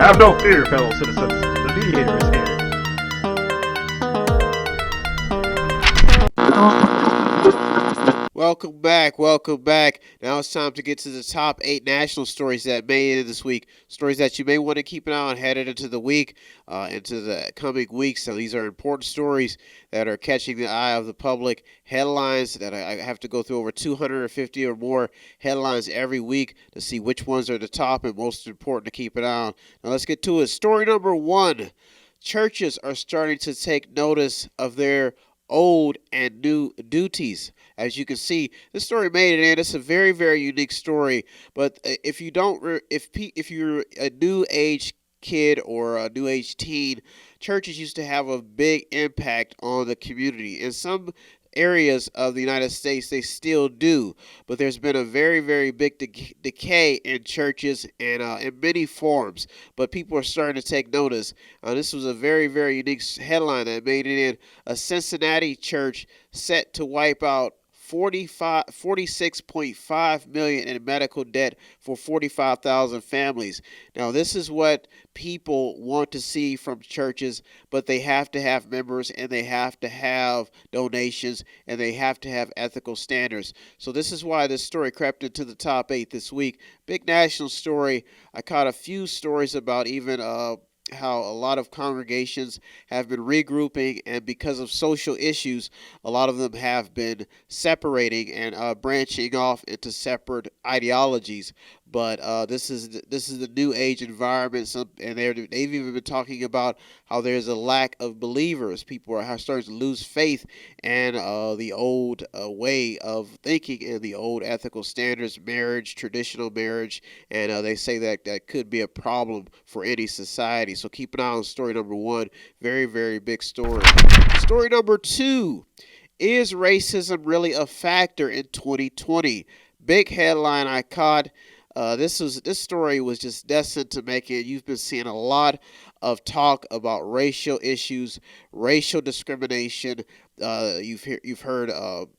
Have no fear, fellow citizens. The Mediator is here. Welcome back, welcome back. Now it's time to get to the top 8 national stories that made it this week. Stories that you may want to keep an eye on headed into the week, into the coming weeks. So these are important stories that are catching the eye of the public. Headlines that I have to go through over 250 or more headlines every week to see which ones are the top and most important to keep an eye on. Now let's get to it. Story number 1. Churches are starting to take notice of their old and new duties. As you can see, this story made it in. It's a very, very unique story. But if you don't, if you're a new age kid or a new age teen, churches used to have a big impact on the community. In some areas of the United States, they still do, but there's been a very, very big decay in churches and in many forms. But people are starting to take notice. This was a very, very unique headline that made it in. A Cincinnati church set to wipe out 46.5 million in medical debt for 45,000 families. Now, this is what people want to see from churches, but they have to have members and they have to have donations and they have to have ethical standards. So this is why this story crept into the top 8 this week. Big national story. I caught a few stories about even how a lot of congregations have been regrouping, and because of social issues, a lot of them have been separating and branching off into separate ideologies. But this is the new age environment, and they've even been talking about how there's a lack of believers. People are starting to lose faith in the old way of thinking and the old ethical standards, marriage, traditional marriage, and they say that that could be a problem for any society. So keep an eye on story number 1. Very, very big story. Story number 2. Is racism really a factor in 2020? Big headline I caught. This story was just destined to make it. You've been seeing a lot of talk about racial issues, racial discrimination. You've heard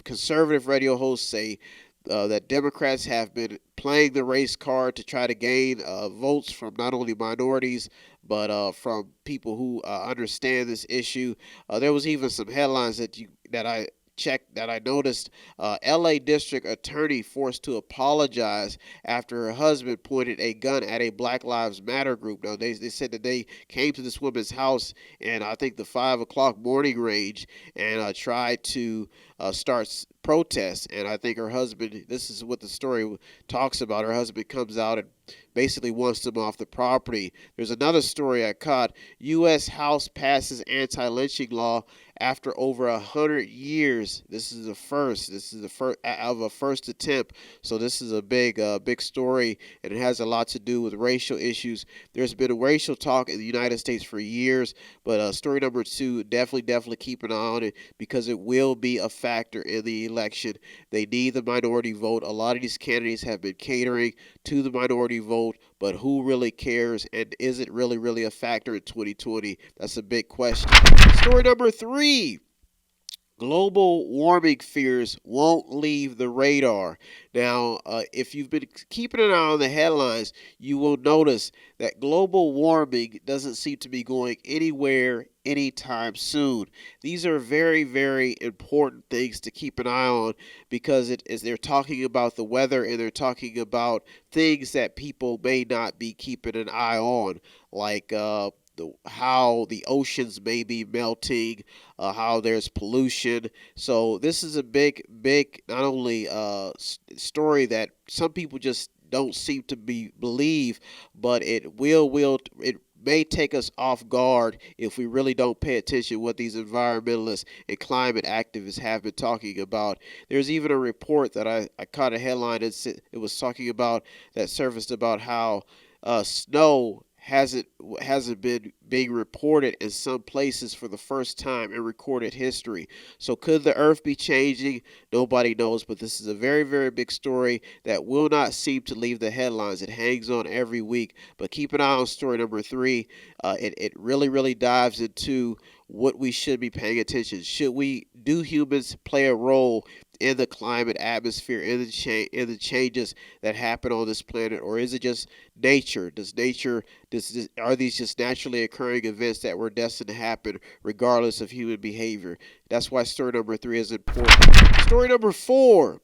conservative radio hosts say that Democrats have been playing the race card to try to gain votes from not only minorities but from people who understand this issue. There was even some headlines that I checked that I noticed. L.A. District Attorney forced to apologize after her husband pointed a gun at a Black Lives Matter group. Now, they said that they came to this woman's house in, I think, the 5 o'clock morning range and tried to start protests. And I think her husband, this is what the story talks about, her husband comes out and basically wants them off the property. There's another story I caught. U.S. House passes anti-lynching law after over 100 years. This is the first. This is the first of a first attempt. So this is a big story, and it has a lot to do with racial issues. There's been a racial talk in the United States for years, but story number 2, definitely keep an eye on it because it will be a factor in the election. They need the minority vote. A lot of these candidates have been catering to the minority vote, but who really cares, and is it really a factor in 2020? That's a big question. Story number 3. Global warming fears won't leave the radar. Now, if you've been keeping an eye on the headlines, you will notice that global warming doesn't seem to be going anywhere anytime soon. These are very, very important things to keep an eye on because they're talking about the weather and they're talking about things that people may not be keeping an eye on, like how the oceans may be melting, how there's pollution. So this is a big, not only story that some people just don't seem to believe, but it may take us off guard if we really don't pay attention to what these environmentalists and climate activists have been talking about. There's even a report that I caught a headline. It was talking about that surfaced about how snow hasn't been being reported in some places for the first time in recorded history. So could the earth be changing? Nobody knows, but this is a very, very big story that will not seem to leave the headlines. It hangs on every week, but keep an eye on story number 3. It really dives into what we should be paying attention. Do humans play a role in the climate, atmosphere, in the changes that happen on this planet, or is it just nature? Are these just naturally occurring events that were destined to happen regardless of human behavior? That's why story number 3 is important. Story number 4.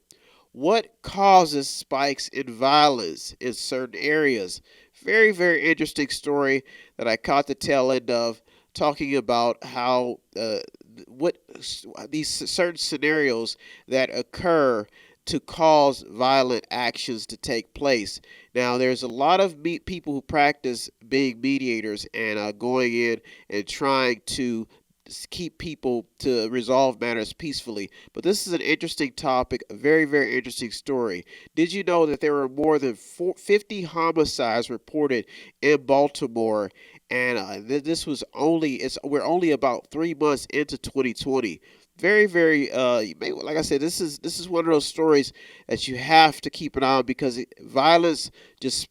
What causes spikes in violence in certain areas? Very, very interesting story that I caught the tail end of, talking about how what these certain scenarios that occur to cause violent actions to take place. Now, there's a lot of people who practice being mediators and going in and trying to keep people to resolve matters peacefully. But this is an interesting topic, a very, very interesting story. Did you know that there were more than 50 homicides reported in Baltimore? And this was we're only about 3 months into 2020. Very, very, like I said, this is one of those stories that you have to keep an eye on, because violence just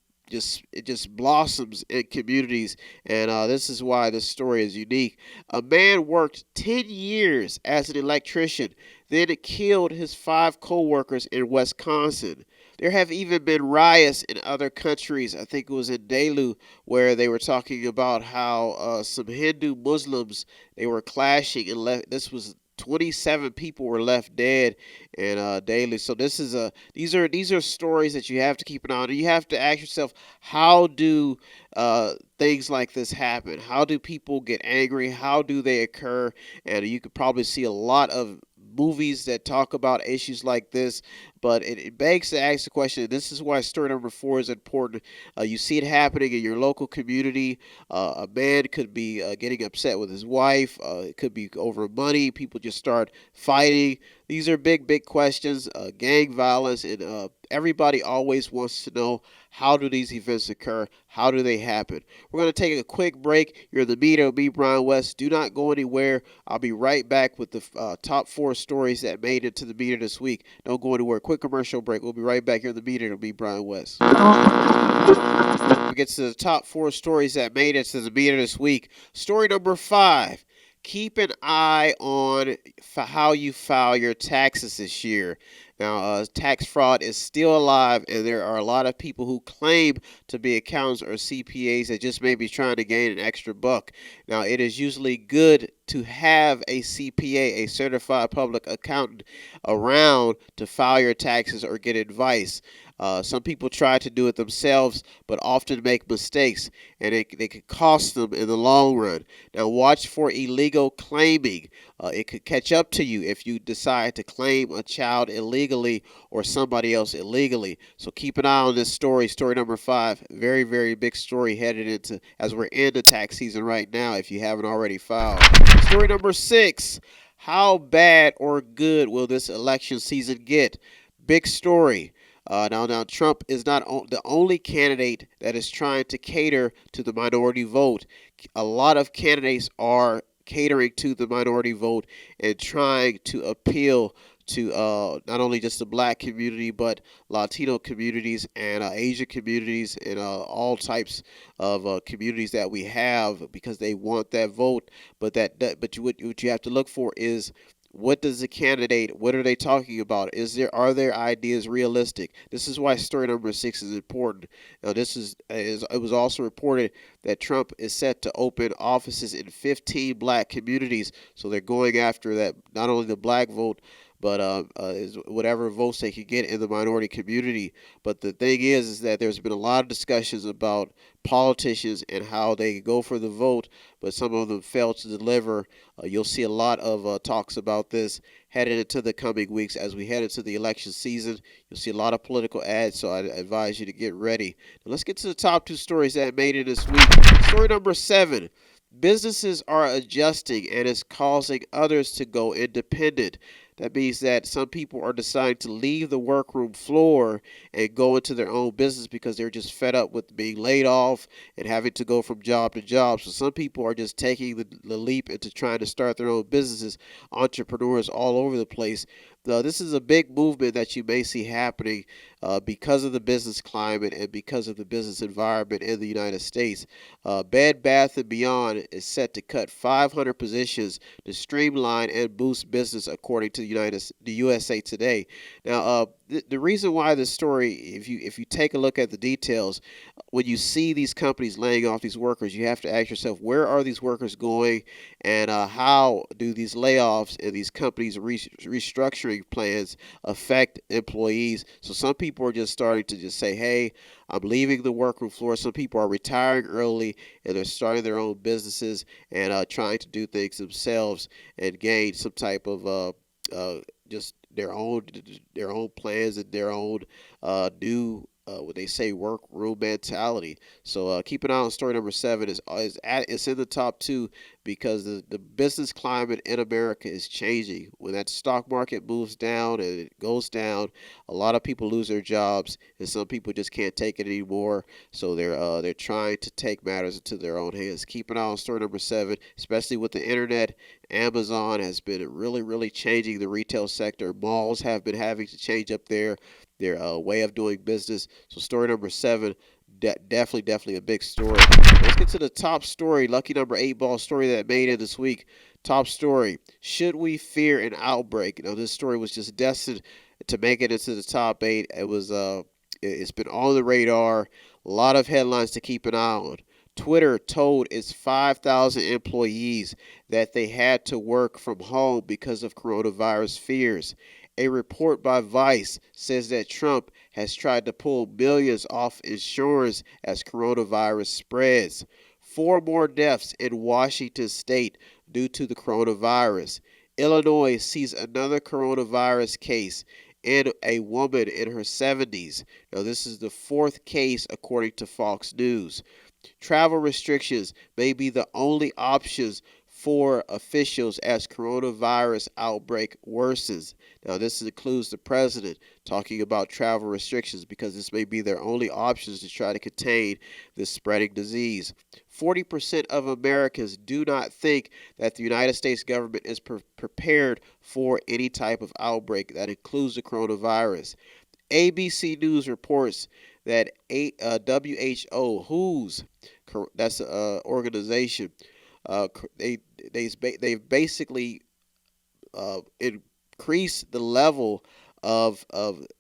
blossoms in communities, and this is why this story is unique. A man worked 10 years as an electrician, then killed his 5 co-workers in Wisconsin. There have even been riots in other countries. I think it was in Dalu, where they were talking about how some Hindu Muslims, they were clashing, and this was 27 people were left dead and daily. So these are stories that you have to keep an eye on. You have to ask yourself, how do things like this happen? How do people get angry? How do they occur? And you could probably see a lot of movies that talk about issues like this, but it begs to ask the question, and this is why story number 4 is important. You see it happening in your local community. A man could be getting upset with his wife. It could be over money. People just start fighting. These are big, big questions. Gang violence, and everybody always wants to know, how do these events occur? How do they happen? We're going to take a quick break. You're in the Mediator with me, Brian West. Do not go anywhere. I'll be right back with the top 4 stories that made it to the Mediator this week. Don't go anywhere. Quick commercial break. We'll be right back here in the Mediator with me, Brian West. We get to the top 4 stories that made it to the Mediator this week. Story number 5. Keep an eye on how you file your taxes this year. Now, tax fraud is still alive, and there are a lot of people who claim to be accountants or CPAs that just may be trying to gain an extra buck. Now, it is usually good to have a CPA, a certified public accountant, around to file your taxes or get advice. Some people try to do it themselves, but often make mistakes, and it could cost them in the long run. Now, watch for illegal claiming. It could catch up to you if you decide to claim a child illegally or somebody else illegally. So keep an eye on this story. Story number 5, very, very big story headed into, as we're in the tax season right now, if you haven't already filed. Story number 6, how bad or good will this election season get? Big story. Now, Trump is not the only candidate that is trying to cater to the minority vote. A lot of candidates are catering to the minority vote and trying to appeal to not only just the black community, but Latino communities and Asian communities and all types of communities that we have, because they want that vote. But what you have to look for is, what does the candidate, what are they talking about? Are their ideas realistic? This is why story number 6 is important. Now, it was also reported that Trump is set to open offices in 15 black communities. So they're going after that, not only the black vote, but whatever votes they could get in the minority community. But the thing is that there's been a lot of discussions about politicians and how they go for the vote, but some of them fail to deliver. You'll see a lot of talks about this headed into the coming weeks as we head into the election season. You'll see a lot of political ads, so I advise you to get ready. Now let's get to the top 2 stories that made it this week. Story number 7. Businesses are adjusting, and it's causing others to go independent. That means that some people are deciding to leave the workroom floor and go into their own business because they're just fed up with being laid off and having to go from job to job. So some people are just taking the leap into trying to start their own businesses, entrepreneurs all over the place. This is a big movement that you may see happening because of the business climate and because of the business environment in the United States. Bed Bath & Beyond is set to cut 500 positions to streamline and boost business, according to the USA Today. Now, the reason why this story, if you take a look at the details, when you see these companies laying off these workers, you have to ask yourself, where are these workers going, and how do these layoffs and these companies' restructuring plans affect employees? So some people are just starting to just say, hey, I'm leaving the workroom floor. Some people are retiring early and they're starting their own businesses and trying to do things themselves and gain some type of just their own plans and their own new what they say workroom mentality. So keep an eye on story number 7. It's in the top 2 because the business climate in America is changing. When that stock market moves down and it goes down, a lot of people lose their jobs, and some people just can't take it anymore. So they're trying to take matters into their own hands. Keep an eye on story number 7, especially with the internet. Amazon has been really changing the retail sector. Malls have been having to change up their way of doing business. So story number 7, definitely a big story. Let's get to the top story, lucky number 8 ball story that made it this week. Top story: should we fear an outbreak? This story was just destined to make it into the top 8. It's been on the radar. A lot of headlines to keep an eye on. Twitter told its 5,000 employees that they had to work from home because of coronavirus fears. A report by Vice says that Trump has tried to pull millions off insurance as coronavirus spreads. 4 more deaths in Washington state due to the coronavirus. Illinois sees another coronavirus case in a woman in her 70s. Now, this is the 4th case, according to Fox News. Travel restrictions may be the only options for officials as coronavirus outbreak worsens. Now, this includes the president talking about travel restrictions because this may be their only options to try to contain this spreading disease. 40% of Americans do not think that the United States government is prepared for any type of outbreak that includes the coronavirus. ABC News reports that WHO's that's an organization. They've basically increased the level of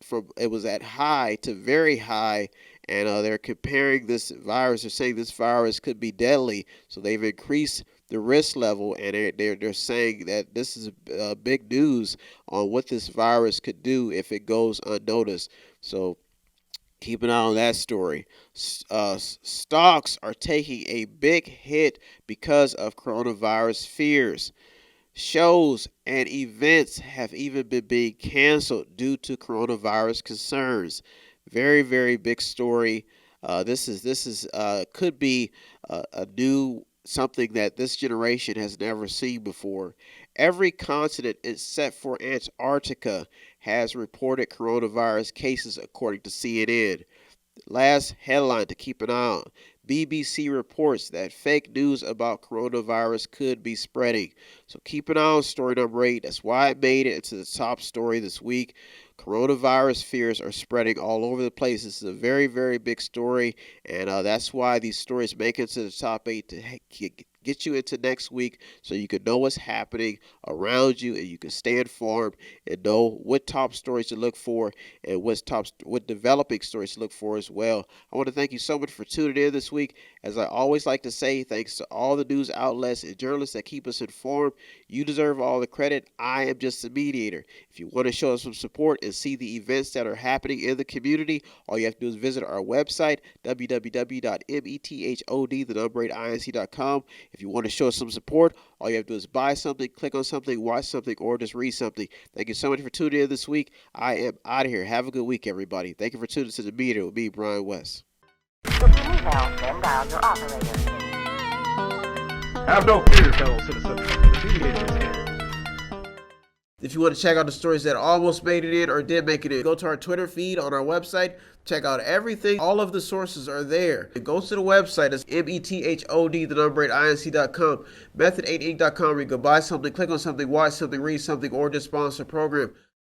from it was at high to very high, and they're comparing this virus. They're saying this virus could be deadly, so they've increased the risk level, and they're saying that this is big news on what this virus could do if it goes unnoticed. So keep an eye on that story. Stocks are taking a big hit because of coronavirus fears. Shows and events have even been being canceled due to coronavirus concerns. Very big story. This is could be a new something that this generation has never seen before. Every continent except for Antarctica has reported coronavirus cases, according to CNN. Last headline to keep an eye on. BBC reports that fake news about coronavirus could be spreading. So keep an eye on story number 8. That's why it made it into the top story this week. Coronavirus fears are spreading all over the place. This is a very big story, and that's why these stories make it to the top 8 to get you into next week so you can know what's happening around you and you can stay informed and know what top stories to look for and what developing stories to look for as well. I want to thank you so much for tuning in this week. As I always like to say, thanks to all the news outlets and journalists that keep us informed. You deserve all the credit. I am just a mediator. If you want to show us some support and see the events that are happening in the community, all you have to do is visit our website, www.method8inc.com. If you want to show us some support, all you have to do is buy something, click on something, watch something, or just read something. Thank you so much for tuning in this week. I am out of here. Have a good week, everybody. Thank you for tuning to the Mediator with me, Brian West. If you need help, then dial your operator. Have no fear, fellow citizens. The Mediator is here. If you want to check out the stories that almost made it in or did make it in, go to our Twitter feed on our website. Check out everything. All of the sources are there. Go to the website. It's method8inc.com. Method8inc.com where you can buy something, click on something, watch something, read something, or just sponsor a program.